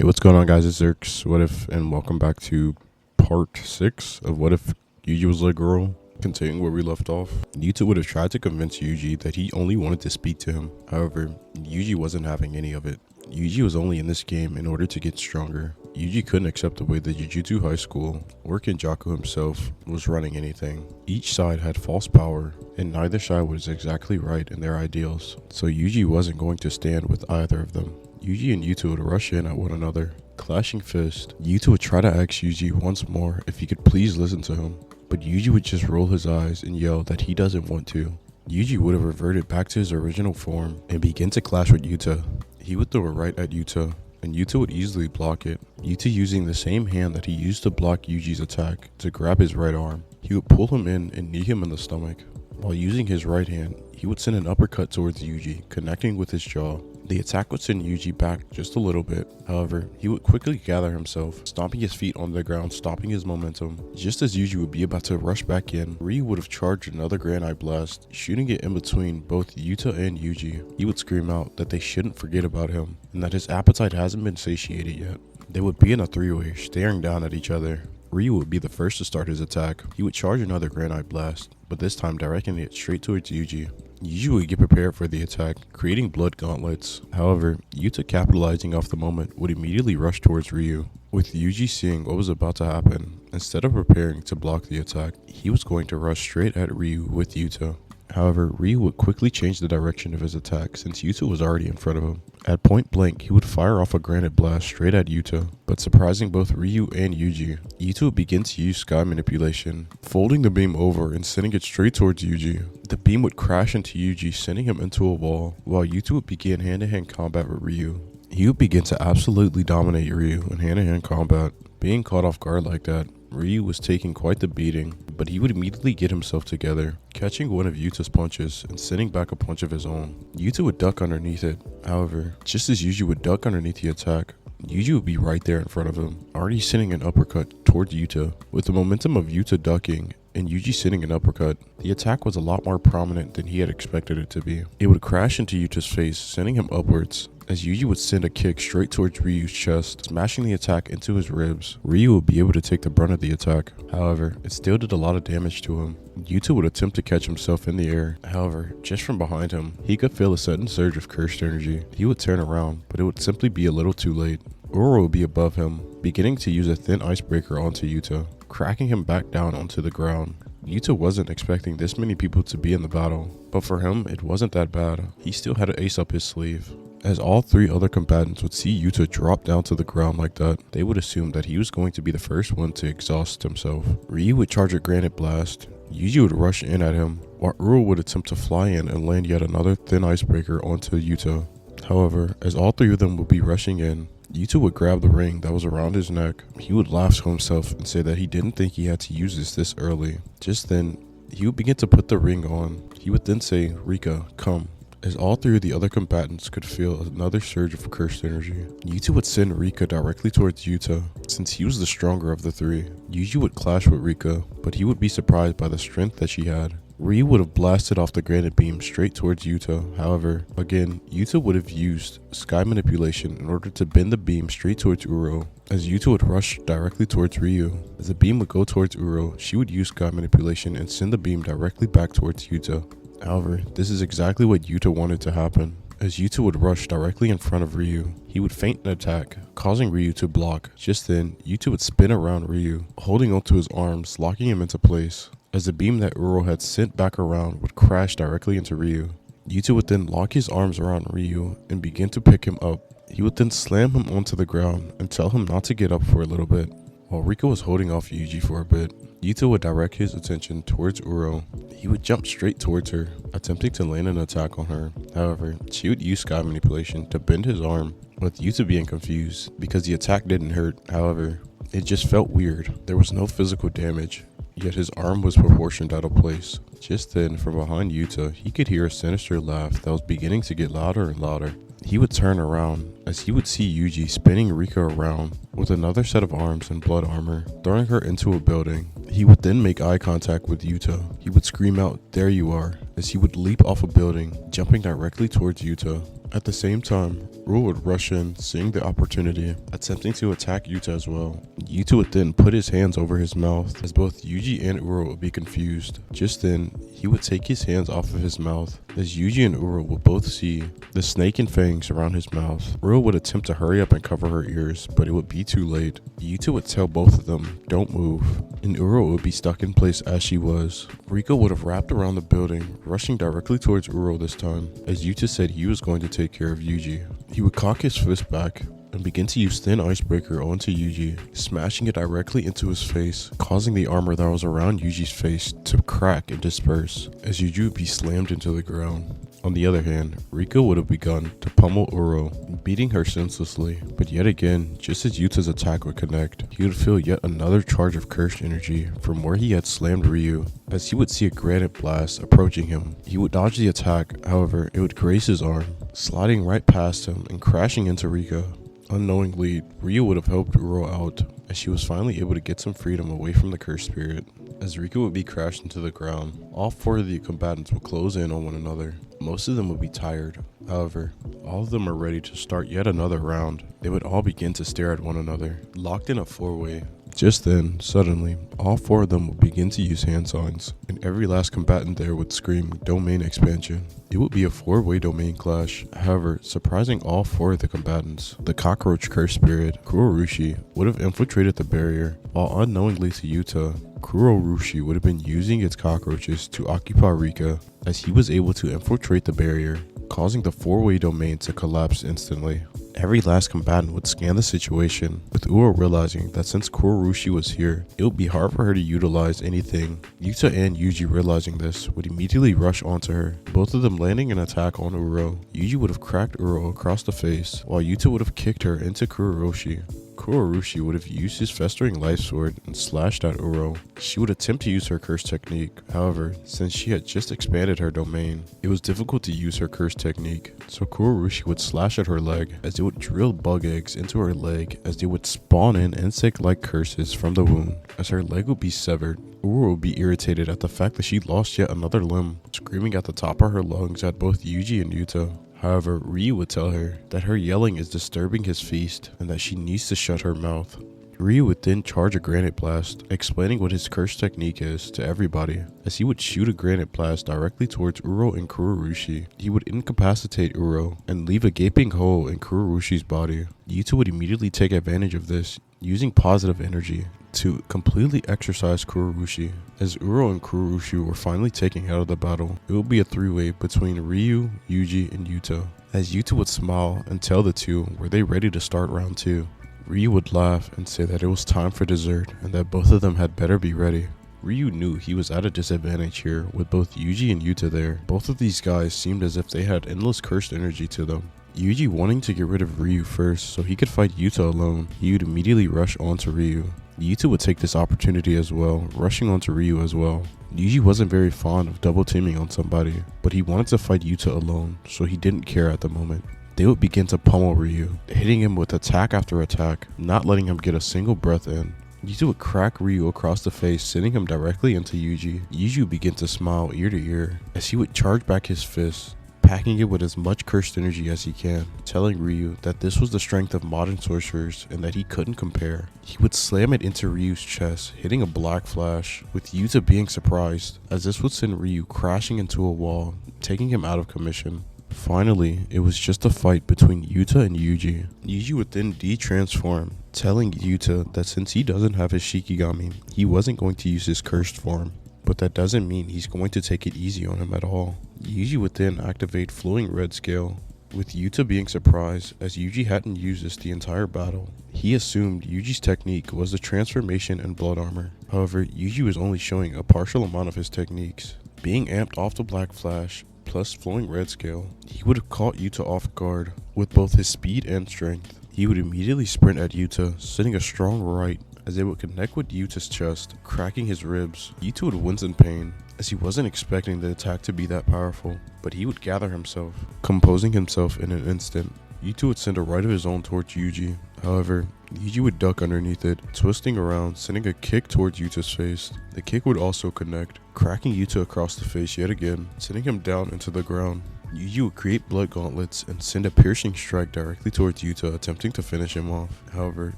Hey, what's going on, guys? It's Zerx. What if, and welcome back to part 6 of What If Yuji Was a Girl. Continuing where we left off, Yuta would have tried to convince Yuji that he only wanted to speak to him. However, Yuji wasn't having any of it. Yuji was only in this game in order to get stronger. Yuji couldn't accept the way the Jujutsu High School, or Kenjaku himself, was running anything. Each side had false power, and neither side was exactly right in their ideals. So Yuji wasn't going to stand with either of them. Yuji and Yuta would rush in at one another, clashing fists. Yuta would try to ask Yuji once more if he could please listen to him, but Yuji would just roll his eyes and yell that he doesn't want to. Yuji would have reverted back to his original form and begin to clash with Yuta. He would throw a right at Yuta, and Yuta would easily block it. Yuta using the same hand that he used to block Yuji's attack to grab his right arm. He would pull him in and knee him in the stomach. While using his right hand, he would send an uppercut towards Yuji, connecting with his jaw. The attack would send Yuji back just a little bit. However, he would quickly gather himself, stomping his feet on the ground, stopping his momentum. Just as Yuji would be about to rush back in, Ryu would have charged another Granite Blast, shooting it in between both Yuta and Yuji. He would scream out that they shouldn't forget about him, and that his appetite hasn't been satiated yet. They would be in a three-way, staring down at each other. Ryu would be the first to start his attack. He would charge another Granite Blast, but this time directing it straight towards Yuji. Yuji would get prepared for the attack, creating blood gauntlets. However, Yuta, capitalizing off the moment, would immediately rush towards Ryu. With Yuji seeing what was about to happen, instead of preparing to block the attack, he was going to rush straight at Ryu with Yuta. However, Ryu would quickly change the direction of his attack since Yuta was already in front of him. At point blank, he would fire off a Granite Blast straight at Yuta, but surprising both Ryu and Yuji. Yuta would begin to use sky manipulation, folding the beam over and sending it straight towards Yuji. The beam would crash into Yuji, sending him into a wall, while Yuta would begin hand-to-hand combat with Ryu. He would begin to absolutely dominate Ryu in hand-to-hand combat. Being caught off guard like that, Ryu was taking quite the beating, but he would immediately get himself together, catching one of Yuta's punches and sending back a punch of his own. Yuta would duck underneath it. However, just as Yuji would duck underneath the attack, Yuji would be right there in front of him, already sending an uppercut towards Yuta. With the momentum of Yuta ducking and Yuji sending an uppercut, the attack was a lot more prominent than he had expected it to be. It would crash into Yuta's face, sending him upwards, as Yuji would send a kick straight towards Ryu's chest, smashing the attack into his ribs. Ryu would be able to take the brunt of the attack. However, it still did a lot of damage to him. Yuta would attempt to catch himself in the air. However, just from behind him, he could feel a sudden surge of cursed energy. He would turn around, but it would simply be a little too late. Uro would be above him, beginning to use a thin icebreaker onto Yuta, cracking him back down onto the ground. Yuta wasn't expecting this many people to be in the battle, but for him, it wasn't that bad. He still had an ace up his sleeve. As all three other combatants would see Yuta drop down to the ground like that, they would assume that he was going to be the first one to exhaust himself. Ryu would charge a Granite Blast. Yuji would rush in at him, while Uro would attempt to fly in and land yet another thin icebreaker onto Yuta. However, as all three of them would be rushing in, Yuta would grab the ring that was around his neck. He would laugh to himself and say that he didn't think he had to use this early. Just then, he would begin to put the ring on. He would then say, "Rika, come." As all three of the other combatants could feel another surge of cursed energy, Yuta would send Rika directly towards Yuta, since he was the stronger of the three. Yuji would clash with Rika, but he would be surprised by the strength that she had. Ryu would have blasted off the granite beam straight towards Yuta. However, again, Yuta would have used sky manipulation in order to bend the beam straight towards Uro, as Yuta would rush directly towards Ryu. As the beam would go towards Uro, she would use sky manipulation and send the beam directly back towards Yuta. However, this is exactly what Yuta wanted to happen. As Yuta would rush directly in front of Ryu, he would feint an attack, causing Ryu to block. Just then, Yuta would spin around Ryu, holding onto his arms, locking him into place. As the beam that Uro had sent back around would crash directly into Ryu. Yuta would then lock his arms around Ryu and begin to pick him up. He would then slam him onto the ground and tell him not to get up for a little bit. While Rika was holding off Yuji for a bit, Yuta would direct his attention towards Uro. He would jump straight towards her, attempting to land an attack on her. However, she would use sky manipulation to bend his arm, with Yuta being confused because the attack didn't hurt. However, it just felt weird. There was no physical damage, yet his arm was proportioned out of place. Just then, from behind Yuta, he could hear a sinister laugh that was beginning to get louder and louder. He would turn around as he would see Yuji spinning Rika around with another set of arms and blood armor, throwing her into a building. He would then make eye contact with Yuta. He would scream out, "There you are," as he would leap off a building, jumping directly towards Yuta. At the same time, Uro would rush in, seeing the opportunity, attempting to attack Yuta as well. Yuta would then put his hands over his mouth, as both Yuji and Uro would be confused. Just then, he would take his hands off of his mouth, as Yuji and Uro would both see the snake and fangs around his mouth. Uro would attempt to hurry up and cover her ears, but it would be too late. Yuta would tell both of them, "Don't move," and Uro would be stuck in place as she was. Rika would have wrapped around the building, rushing directly towards Uro this time, as Yuta said he was going to take care of Yuji. He would cock his fist back and begin to use thin icebreaker onto Yuji, smashing it directly into his face, causing the armor that was around Yuji's face to crack and disperse, as Yuji would be slammed into the ground. On the other hand, Rika would have begun to pummel Uro, beating her senselessly, but yet again, just as Yuta's attack would connect, he would feel yet another charge of cursed energy from where he had slammed Ryu, as he would see a granite blast approaching him. He would dodge the attack, however, it would graze his arm, sliding right past him and crashing into Rika. Unknowingly, Ryu would have helped Uro out, as she was finally able to get some freedom away from the cursed spirit. As Rika would be crashed into the ground, all four of the combatants would close in on one another. Most of them would be tired. However, all of them are ready to start yet another round. They would all begin to stare at one another, locked in a four-way. Just then, suddenly, all four of them would begin to use hand signs, and every last combatant there would scream domain expansion. It would be a four-way domain clash. However, surprising all four of the combatants, the cockroach curse spirit, Kurorushi, would have infiltrated the barrier, while unknowingly to Yuta, Kurorushi would have been using its cockroaches to occupy Rika, as he was able to infiltrate the barrier, causing the four-way domain to collapse instantly. Every last combatant would scan the situation, with Uro realizing that since Kurorushi was here, it would be hard for her to utilize anything. Yuta and Yuji, realizing this, would immediately rush onto her, both of them landing an attack on Uro. Yuji would have cracked Uro across the face, while Yuta would have kicked her into Kurorushi. Kurorushi would have used his festering life sword and slashed at Uro. She would attempt to use her curse technique. However, since she had just expanded her domain, it was difficult to use her curse technique. So Kurorushi would slash at her leg, as it would drill bug eggs into her leg, as they would spawn in insect-like curses from the wound. As her leg would be severed, Uro would be irritated at the fact that she lost yet another limb, screaming at the top of her lungs at both Yuji and Yuta. However, Ryu would tell her that her yelling is disturbing his feast and that she needs to shut her mouth. Ryu would then charge a granite blast, explaining what his curse technique is to everybody, as he would shoot a granite blast directly towards Uro and Kurorushi. He would incapacitate Uro and leave a gaping hole in Kurorushi's body. Yuta would immediately take advantage of this, using positive energy to completely exorcise Kurorushi. As Uro and Kurorushi were finally taken out of the battle, it would be a three-way between Ryu, Yuji, and Yuta. As Yuta would smile and tell the two were they ready to start round 2. Ryu would laugh and say that it was time for dessert and that both of them had better be ready. Ryu knew he was at a disadvantage here with both Yuji and Yuta there. Both of these guys seemed as if they had endless cursed energy to them. Yuji wanting to get rid of Ryu first so he could fight Yuta alone, he would immediately rush onto Ryu. Yuta would take this opportunity as well, rushing onto Ryu as well. Yuji wasn't very fond of double teaming on somebody, but he wanted to fight Yuta alone, so he didn't care at the moment. They would begin to pummel Ryu, hitting him with attack after attack, not letting him get a single breath in. Yuta would crack Ryu across the face, sending him directly into Yuji. Yuji would begin to smile ear to ear, as he would charge back his fist, packing it with as much cursed energy as he can, telling Ryu that this was the strength of modern sorcerers and that he couldn't compare. He would slam it into Ryu's chest, hitting a black flash, with Yuta being surprised, as this would send Ryu crashing into a wall, taking him out of commission. Finally, it was just a fight between Yuta and Yuji. Yuji would then de-transform, telling Yuta that since he doesn't have his Shikigami, he wasn't going to use his cursed form. But that doesn't mean he's going to take it easy on him at all. Yuji would then activate Flowing Red Scale, with Yuta being surprised as Yuji hadn't used this the entire battle. He assumed Yuji's technique was the transformation and blood armor. However, Yuji was only showing a partial amount of his techniques. Being amped off the Black Flash, plus Flowing Red Scale, he would have caught Yuta off guard with both his speed and strength. He would immediately sprint at Yuta, sending a strong right as it would connect with Yuta's chest, cracking his ribs. Yuta would wince in pain, as he wasn't expecting the attack to be that powerful, but he would gather himself, composing himself in an instant. Yuta would send a right of his own towards Yuji. However, Yuji would duck underneath it, twisting around, sending a kick towards Yuta's face. The kick would also connect, cracking Yuta across the face yet again, sending him down into the ground. Yuji would create blood gauntlets and send a piercing strike directly towards Yuta, attempting to finish him off. However,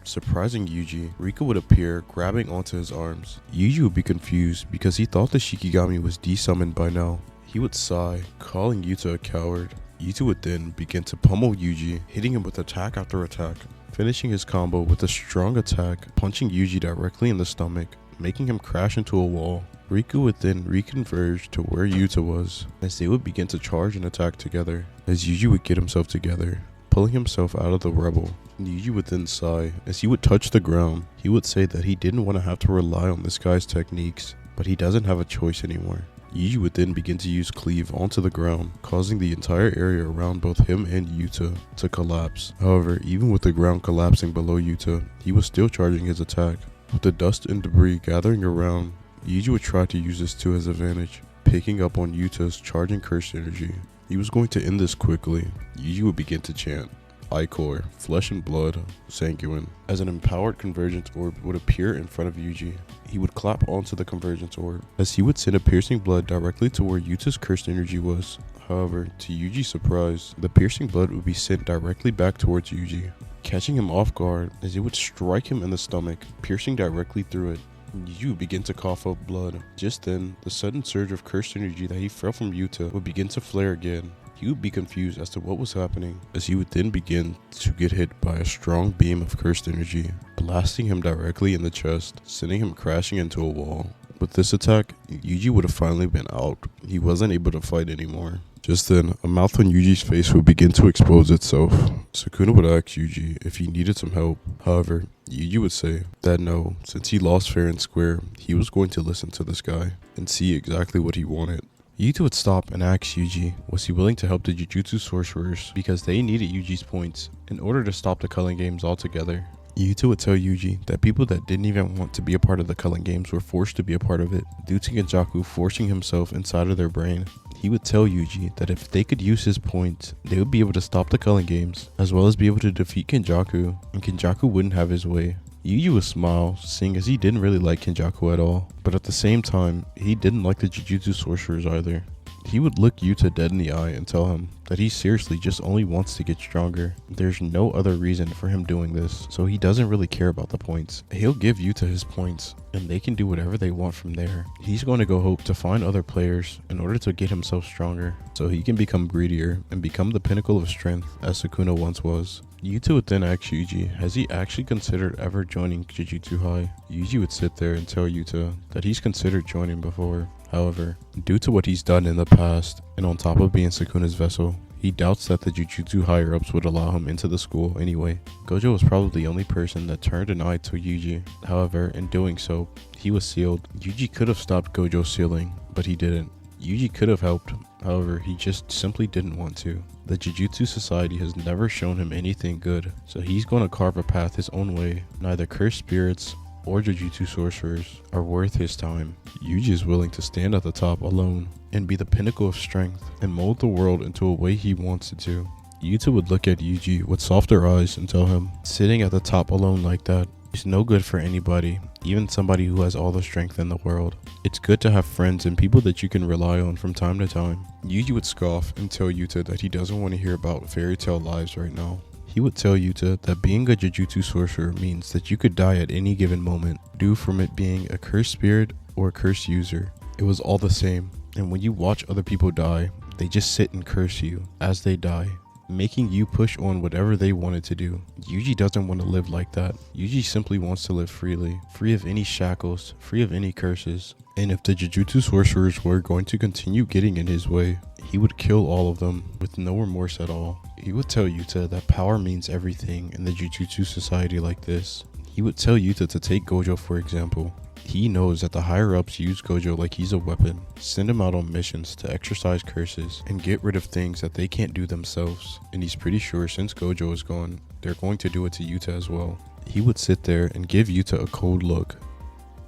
surprising Yuji, Rika would appear, grabbing onto his arms. Yuji would be confused because he thought the Shikigami was desummoned by now. He would sigh, calling Yuta a coward. Yuta would then begin to pummel Yuji, hitting him with attack after attack, finishing his combo with a strong attack, punching Yuji directly in the stomach, making him crash into a wall. Rika would then reconverge to where Yuta was, as they would begin to charge and attack together, as Yuji would get himself together, pulling himself out of the rebel. Yuji would then sigh. As he would touch the ground, he would say that he didn't want to have to rely on this guy's techniques, but he doesn't have a choice anymore. Yuji would then begin to use cleave onto the ground, causing the entire area around both him and Yuta to collapse. However, even with the ground collapsing below Yuta, he was still charging his attack. With the dust and debris gathering around, Yuji would try to use this to his advantage, picking up on Yuta's charging cursed energy. He was going to end this quickly. Yuji would begin to chant, Ichor, flesh and blood, sanguine, as an empowered convergence orb would appear in front of Yuji. He would clap onto the convergence orb, as he would send a piercing blood directly to where Yuta's cursed energy was. However, to Yuji's surprise, the piercing blood would be sent directly back towards Yuji, catching him off guard as it would strike him in the stomach, piercing directly through it. Yuji would begin to cough up blood. Just then, the sudden surge of cursed energy that he felt from Yuta would begin to flare again. He would be confused as to what was happening, as he would then begin to get hit by a strong beam of cursed energy, blasting him directly in the chest, sending him crashing into a wall. With this attack, Yuji would have finally been out. He wasn't able to fight anymore. Just then, a mouth on Yuji's face would begin to expose itself. Sukuna would ask Yuji if he needed some help. However, Yuji would say that no, since he lost fair and square, he was going to listen to this guy and see exactly what he wanted. Yuta would stop and ask Yuji, was he willing to help the Jujutsu sorcerers because they needed Yuji's points in order to stop the Culling Games altogether. Yuta would tell Yuji that people that didn't even want to be a part of the Culling Games were forced to be a part of it due to Kenjaku forcing himself inside of their brain. He would tell Yuji that if they could use his points, they would be able to stop the Culling Games, as well as be able to defeat Kenjaku, and Kenjaku wouldn't have his way. Yuji would smile, seeing as he didn't really like Kenjaku at all, but at the same time, he didn't like the Jujutsu sorcerers either. He would look Yuta dead in the eye and tell him that he seriously just only wants to get stronger. There's no other reason for him doing this, so he doesn't really care about the points. He'll give Yuta his points, and they can do whatever they want from there. He's going to go hope to find other players in order to get himself stronger, so he can become greedier and become the pinnacle of strength as Sukuna once was. Yuta would then ask Yuji, has he actually considered ever joining Jujutsu High? Yuji would sit there and tell Yuta that he's considered joining before. However, due to what he's done in the past, and on top of being Sukuna's vessel, he doubts that the Jujutsu higher-ups would allow him into the school anyway. Gojo was probably the only person that turned an eye to Yuji. However, in doing so, he was sealed. Yuji could have stopped Gojo sealing, but he didn't. Yuji could have helped, however, he just simply didn't want to. The Jujutsu Society has never shown him anything good, so he's going to carve a path his own way. Neither cursed spirits or Jujutsu sorcerers are worth his time. Yuji is willing to stand at the top alone and be the pinnacle of strength and mold the world into a way he wants it to. Yuta would look at Yuji with softer eyes and tell him, sitting at the top alone like that is no good for anybody, even somebody who has all the strength in the world. It's good to have friends and people that you can rely on from time to time. Yuji would scoff and tell Yuta that he doesn't want to hear about fairy tale lives right now. He would tell Yuta that being a Jujutsu sorcerer means that you could die at any given moment, due from it being a cursed spirit or a cursed user. It was all the same, and when you watch other people die, they just sit and curse you as they die, making you push on whatever they wanted to do. Yuji doesn't want to live like that. Yuji simply wants to live freely, free of any shackles, free of any curses. And if the Jujutsu sorcerers were going to continue getting in his way, he would kill all of them with no remorse at all. He would tell Yuta that power means everything in the Jujutsu society like this. He would tell Yuta to take Gojo for example. He knows that the higher-ups use Gojo like he's a weapon, send him out on missions to exercise curses and get rid of things that they can't do themselves. And he's pretty sure since Gojo is gone, they're going to do it to Yuta as well. He would sit there and give Yuta a cold look.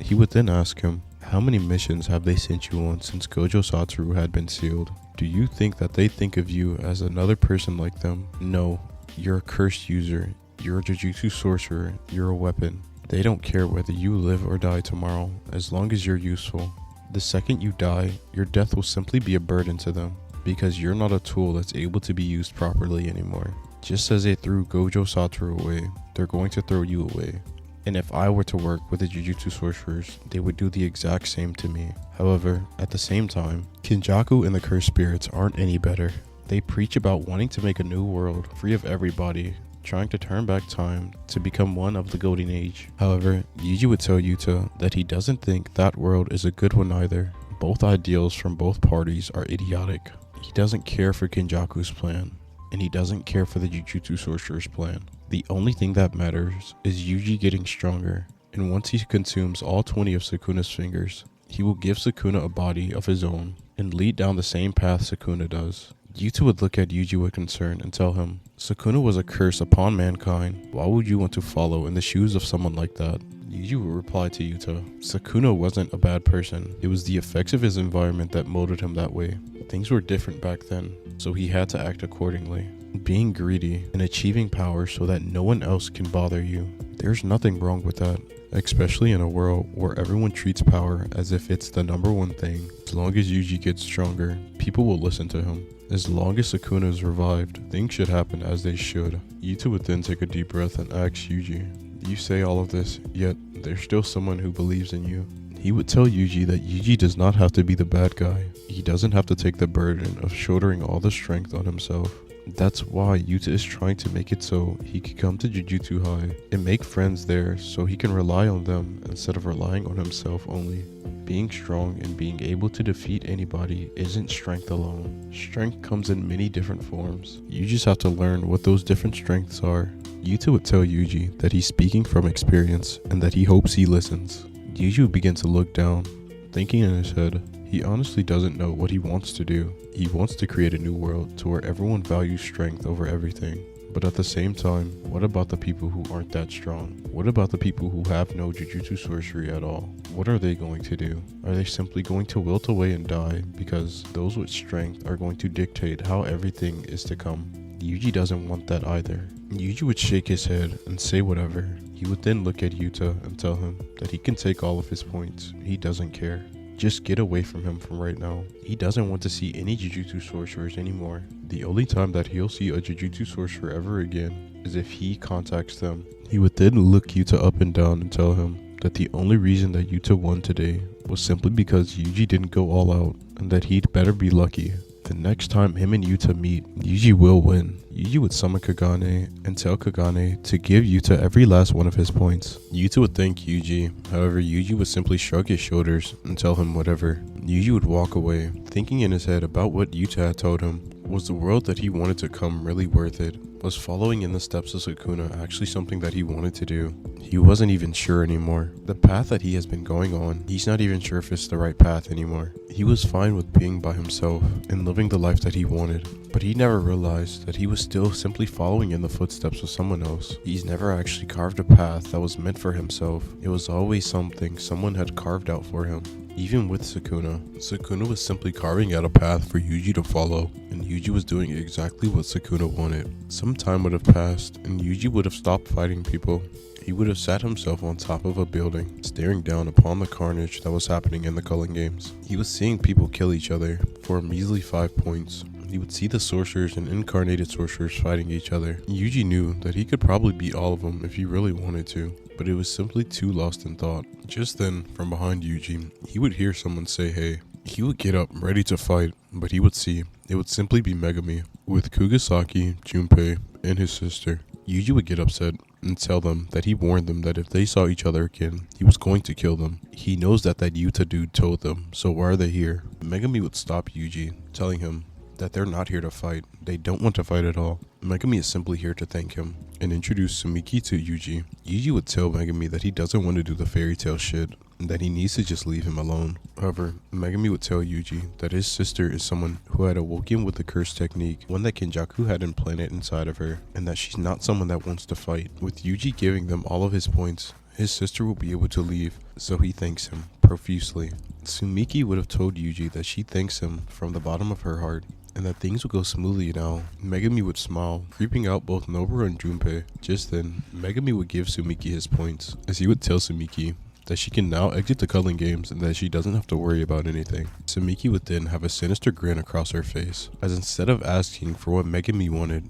He would then ask him, how many missions have they sent you on since Gojo Satoru had been sealed? Do you think that they think of you as another person like them? No, you're a cursed user, you're a Jujutsu sorcerer, you're a weapon. They don't care whether you live or die tomorrow, as long as you're useful. The second you die, your death will simply be a burden to them. because you're not a tool that's able to be used properly anymore. Just as they threw Gojo Satoru away, they're going to throw you away. And if I were to work with the Jujutsu sorcerers, they would do the exact same to me. However, at the same time, Kinjaku and the Cursed Spirits aren't any better. They preach about wanting to make a new world, free of everybody, trying to turn back time to become one of the Golden Age. However, Yuji would tell Yuta that he doesn't think that world is a good one either. Both ideals from both parties are idiotic. He doesn't care for Kinjaku's plan, and he doesn't care for the Jujutsu sorcerer's plan. The only thing that matters is Yuji getting stronger, and once he consumes all 20 of Sukuna's fingers, he will give Sukuna a body of his own and lead down the same path Sukuna does. Yuta would look at Yuji with concern and tell him, Sukuna was a curse upon mankind. Why would you want to follow in the shoes of someone like that? Yuji would reply to Yuta, Sukuna wasn't a bad person. It was the effects of his environment that molded him that way. Things were different back then, so he had to act accordingly. Being greedy and achieving power so that no one else can bother you. There's nothing wrong with that, especially in a world where everyone treats power as if it's the number one thing. As long as Yuji gets stronger, people will listen to him. As long as Sukuna is revived, things should happen as they should. Yuta would then take a deep breath and ask Yuji, you say all of this, yet there's still someone who believes in you. He would tell Yuji that Yuji does not have to be the bad guy. He doesn't have to take the burden of shouldering all the strength on himself. That's why Yuta is trying to make it so he can come to Jujutsu High and make friends there so he can rely on them instead of relying on himself only. Being strong and being able to defeat anybody isn't strength alone. Strength comes in many different forms. You just have to learn what those different strengths are. Yuta would tell Yuji that he's speaking from experience and that he hopes he listens. Yuji would begin to look down, thinking in his head, he honestly doesn't know what he wants to do. He wants to create a new world to where everyone values strength over everything. But at the same time, what about the people who aren't that strong? What about the people who have no Jujutsu sorcery at all? What are they going to do? Are they simply going to wilt away and die because those with strength are going to dictate how everything is to come? Yuji doesn't want that either. Yuji would shake his head and say whatever. He would then look at Yuta and tell him that he can take all of his points. He doesn't care. Just get away from him from right now. He doesn't want to see any Jujutsu sorcerers anymore. The only time that he'll see a Jujutsu sorcerer ever again is if he contacts them. He would then look Yuta up and down and tell him that the only reason that Yuta won today was simply because Yuji didn't go all out and that he'd better be lucky. The next time him and Yuta meet, Yuji will win. Yuji would summon Kagane and tell Kagane to give Yuta every last one of his points. Yuta would thank Yuji, however Yuji would simply shrug his shoulders and tell him whatever. Yuji would walk away, thinking in his head about what Yuta had told him. Was the world that he wanted to come really worth it? Was following in the steps of Sukuna actually something that he wanted to do? He wasn't even sure anymore. The path that he has been going on, he's not even sure if it's the right path anymore. He was fine with being by himself and living the life that he wanted, but he never realized that he was still simply following in the footsteps of someone else. He's never actually carved a path that was meant for himself. It was always something someone had carved out for him. Even with Sukuna, Sukuna was simply carving out a path for Yuji to follow, and Yuji was doing exactly what Sukuna wanted. Some time would have passed, and Yuji would have stopped fighting people. He would have sat himself on top of a building, staring down upon the carnage that was happening in the Culling Games. He was seeing people kill each other for a measly 5 points. He would see the sorcerers and incarnated sorcerers fighting each other. Yuji knew that he could probably beat all of them if he really wanted to, but it was simply too lost in thought. Just then, from behind Yuji, he would hear someone say hey. He would get up, ready to fight, but he would see it would simply be Megami, with Kugisaki, Junpei, and his sister. Yuji would get upset and tell them that he warned them that if they saw each other again, he was going to kill them. He knows that Yuta dude told them, so why are they here? Megami would stop Yuji, telling him that they're not here to fight. They don't want to fight at all. Megami is simply here to thank him and introduce Sumiki to Yuji. Yuji would tell Megami that he doesn't want to do the fairy tale shit and that he needs to just leave him alone. However, Megami would tell Yuji that his sister is someone who had awoken with the curse technique, one that Kinjaku had implanted inside of her, and that she's not someone that wants to fight. With Yuji giving them all of his points, his sister will be able to leave, so he thanks him profusely. Sumiki would have told Yuji that she thanks him from the bottom of her heart, and that things would go smoothly now. Megami would smile, creeping out both Nobara and Junpei. Just then, Megami would give Sumiki his points, as he would tell Sumiki that she can now exit the cuddling games and that she doesn't have to worry about anything. Samiki would then have a sinister grin across her face, as instead of asking for what Megami wanted,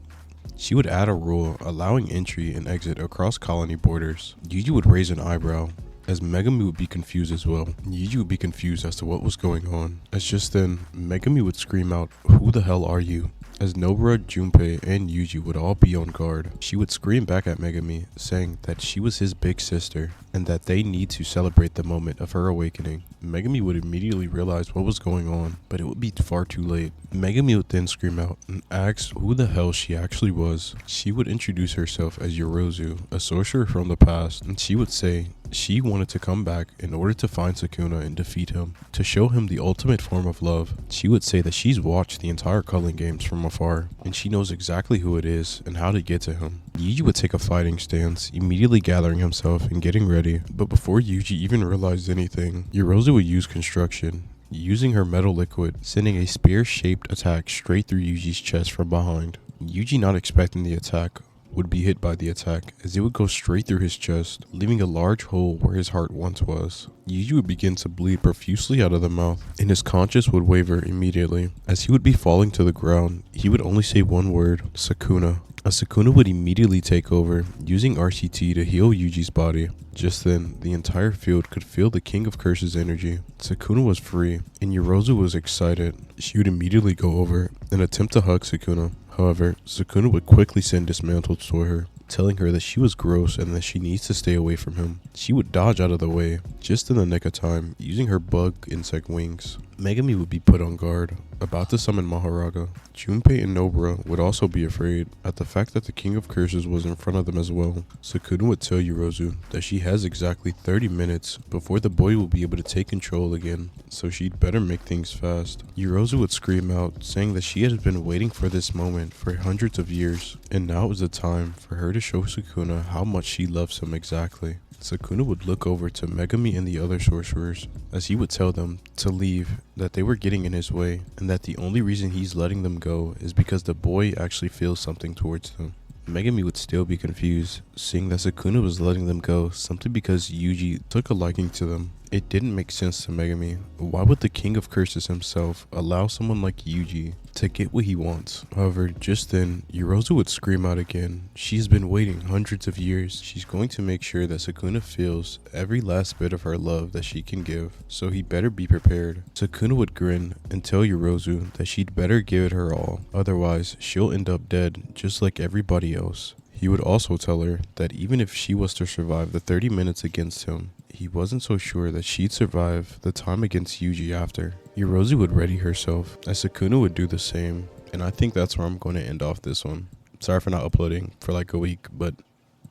she would add a rule allowing entry and exit across colony borders. Yuji would raise an eyebrow, as Megami would be confused as well. Yuji would be confused as to what was going on, as just then, Megami would scream out, "Who the hell are you?" As Nobara, Junpei, and Yuji would all be on guard. She would scream back at Megami, saying that she was his big sister, and that they need to celebrate the moment of her awakening. Megami would immediately realize what was going on, but it would be far too late. Megami would then scream out and ask who the hell she actually was. She would introduce herself as Yorozu, a sorcerer from the past, and she would say she wanted to come back in order to find Sukuna and defeat him, to show him the ultimate form of love. She would say that she's watched the entire cuddling games from afar, and she knows exactly who it is and how to get to him. Yuji would take a fighting stance, immediately gathering himself and getting ready, but before Yuji even realized anything, Yorozu would use construction, using her metal liquid, sending a spear-shaped attack straight through Yuji's chest from behind. Yuji, not expecting the attack, would be hit by the attack, as it would go straight through his chest, leaving a large hole where his heart once was. Yuji would begin to bleed profusely out of the mouth, and his conscience would waver immediately. As he would be falling to the ground, he would only say one word, "Sukuna." Sukuna would immediately take over, using RCT to heal Yuji's body. Just then, the entire field could feel the King of Curses energy. Sukuna was free, and Yorozu was excited. She would immediately go over and attempt to hug Sukuna. However, Sukuna would quickly send dismantles toward her, telling her that she was gross and that she needs to stay away from him. She would dodge out of the way, just in the nick of time, using her bug insect wings. Megami would be put on guard, about to summon Maharaga. Junpei and Nobara would also be afraid at the fact that the King of Curses was in front of them as well. Sukuna would tell Yorozu that she has exactly 30 minutes before the boy will be able to take control again, so she'd better make things fast. Yorozu would scream out, saying that she has been waiting for this moment for hundreds of years, and now is the time for her to show Sukuna how much she loves him exactly. Sukuna would look over to Megami and the other sorcerers, as he would tell them to leave, that they were getting in his way, and that the only reason he's letting them go is because the boy actually feels something towards them. Megami would still be confused, seeing that Sukuna was letting them go simply because Yuji took a liking to them. It didn't make sense to Megami. Why would the King of Curses himself allow someone like Yuji to get what he wants? However, just then, Yorozu would scream out again. She's been waiting hundreds of years. She's going to make sure that Sukuna feels every last bit of her love that she can give, so he better be prepared. Sukuna would grin and tell Yorozu that she'd better give it her all, otherwise she'll end up dead just like everybody else. He would also tell her that even if she was to survive the 30 minutes against him, he wasn't so sure that she'd survive the time against Yuji after. Yorozu would ready herself, as Sukuna would do the same, and I think that's where I'm going to end off this one. Sorry for not uploading for like a week, but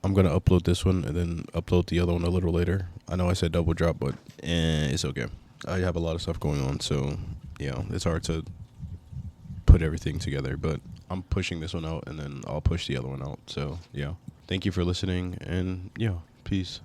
I'm going to upload this one and then upload the other one a little later. I know I said double drop, but it's okay. I have a lot of stuff going on, so yeah, it's hard to put everything together, but I'm pushing this one out and then I'll push the other one out. So yeah, thank you for listening, and yeah, peace.